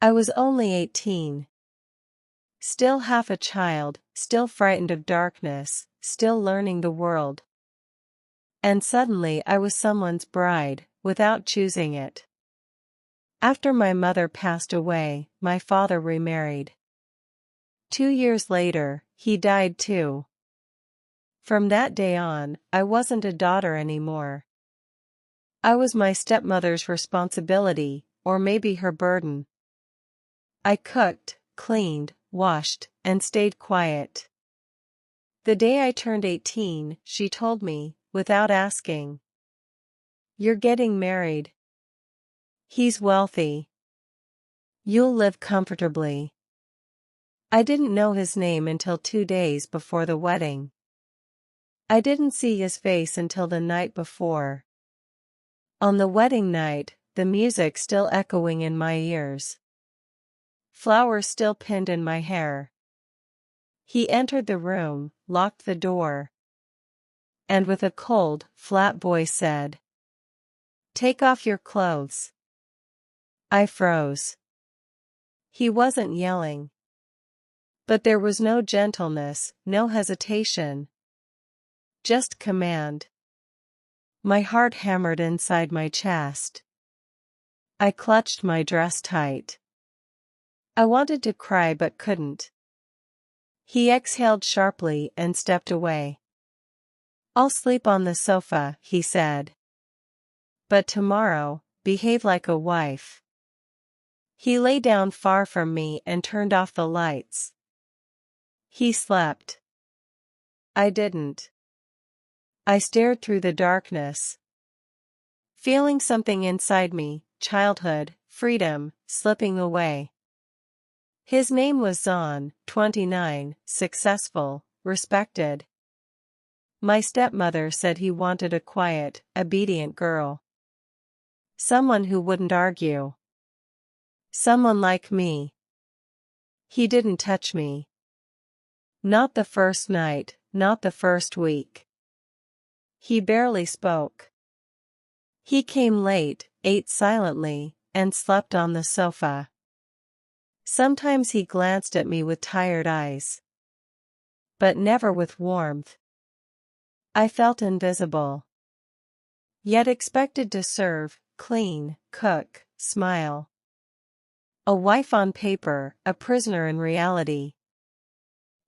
I was only 18. Still half a child, still frightened of darkness, still learning the world. And suddenly I was someone's bride, without choosing it. After my mother passed away, my father remarried. 2 years later, he died too. From that day on, I wasn't a daughter anymore. I was my stepmother's responsibility, or maybe her burden. I cooked, cleaned, washed, and stayed quiet. The day I turned 18, she told me, without asking, "You're getting married. He's wealthy. You'll live comfortably." I didn't know his name until 2 days before the wedding. I didn't see his face until the night before. On the wedding night, the music still echoing in my ears. Flowers still pinned in my hair. He entered the room, locked the door, and with a cold, flat voice said, "Take off your clothes." I froze. He wasn't yelling. But there was no gentleness, no hesitation. Just command. My heart hammered inside my chest. I clutched my dress tight. I wanted to cry but couldn't. He exhaled sharply and stepped away. "I'll sleep on the sofa," he said. "But tomorrow, behave like a wife." He lay down far from me and turned off the lights. He slept. I didn't. I stared through the darkness, feeling something inside me, childhood, freedom, slipping away. His name was Zahn, 29, successful, respected. My stepmother said he wanted a quiet, obedient girl. Someone who wouldn't argue. Someone like me. He didn't touch me. Not the first night, not the first week. He barely spoke. He came late, ate silently, and slept on the sofa. Sometimes he glanced at me with tired eyes. But never with warmth. I felt invisible. Yet expected to serve, clean, cook, smile. A wife on paper, a prisoner in reality.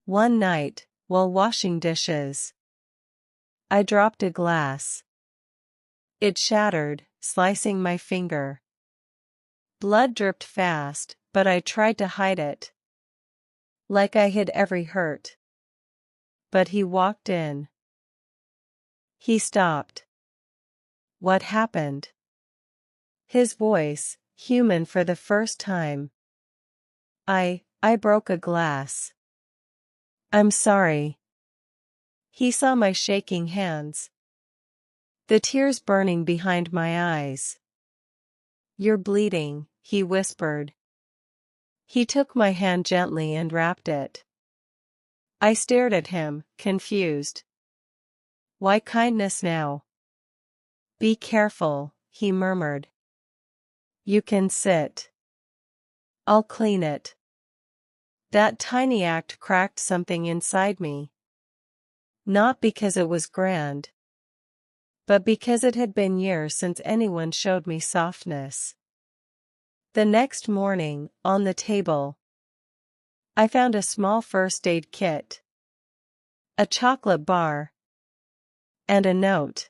One night, while washing dishes, I dropped a glass. It shattered, slicing my finger. Blood dripped fast, but I tried to hide it. Like I hid every hurt. But he walked in. He stopped. What happened? His voice, human for the first time. I broke a glass. I'm sorry. He saw my shaking hands. The tears burning behind my eyes. You're bleeding, he whispered. He took my hand gently and wrapped it. I stared at him, confused. Why kindness now? Be careful, he murmured. You can sit. I'll clean it. That tiny act cracked something inside me. Not because it was grand, but because it had been years since anyone showed me softness. The next morning, on the table, I found a small first aid kit, a chocolate bar, and a note.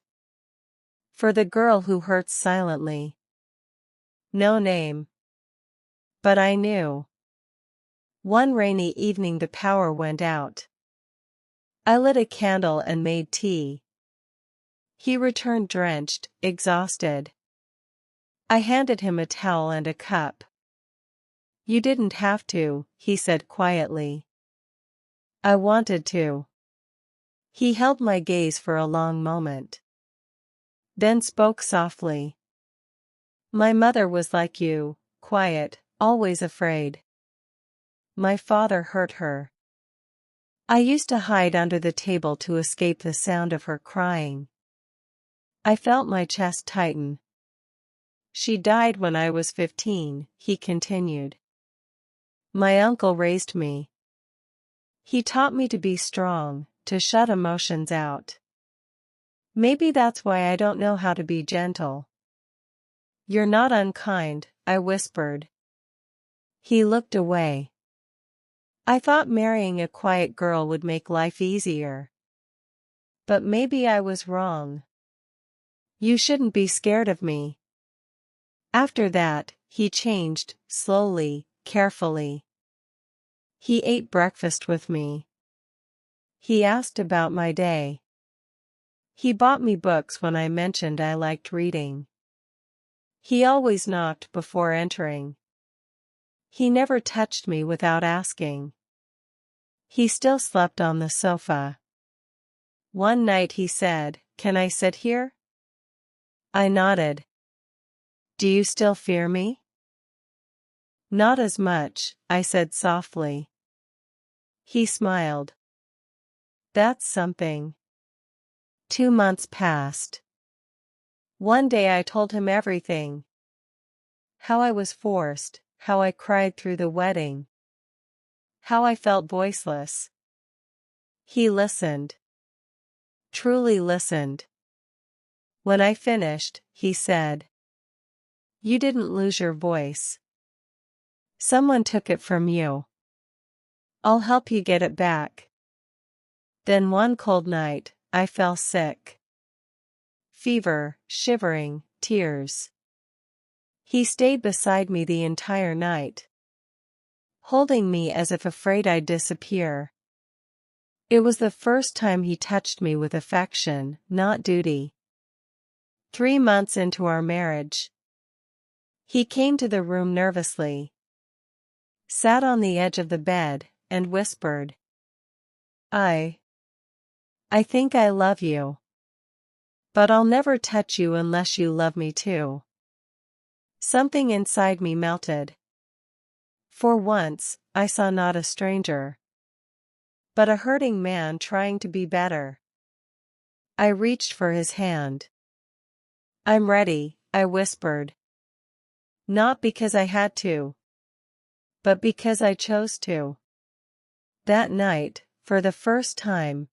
For the girl who hurts silently. No name. But I knew. One rainy evening the power went out. I lit a candle and made tea. He returned drenched, exhausted. I handed him a towel and a cup. You didn't have to, he said quietly. I wanted to. He held my gaze for a long moment. Then spoke softly. My mother was like you, quiet, always afraid. My father hurt her. I used to hide under the table to escape the sound of her crying. I felt my chest tighten. She died when I was 15, he continued. My uncle raised me. He taught me to be strong, to shut emotions out. Maybe that's why I don't know how to be gentle. You're not unkind, I whispered. He looked away. I thought marrying a quiet girl would make life easier. But maybe I was wrong. You shouldn't be scared of me. After that, he changed, slowly, carefully. He ate breakfast with me. He asked about my day. He bought me books when I mentioned I liked reading. He always knocked before entering. He never touched me without asking. He still slept on the sofa. One night he said, "Can I sit here?" I nodded. "Do you still fear me?" "Not as much," I said softly. He smiled. That's something. 2 months passed. One day I told him everything. How I was forced, how I cried through the wedding. How I felt voiceless. He listened. Truly listened. When I finished, he said, "You didn't lose your voice. Someone took it from you. I'll help you get it back." Then one cold night, I fell sick. Fever, shivering, tears. He stayed beside me the entire night, holding me as if afraid I'd disappear. It was the first time he touched me with affection, not duty. 3 months into our marriage, he came to the room nervously, sat on the edge of the bed, and whispered, I think I love you. But I'll never touch you unless you love me too." Something inside me melted. For once, I saw not a stranger, but a hurting man trying to be better. I reached for his hand. "I'm ready," I whispered. Not because I had to, but because I chose to. That night, for the first time,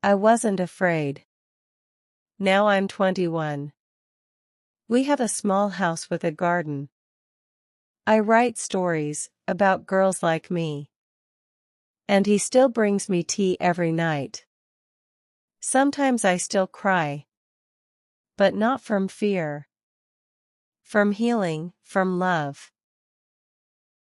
I wasn't afraid. Now I'm 21. We have a small house with a garden. I write stories about girls like me. And he still brings me tea every night. Sometimes I still cry. But not from fear. From healing, from love.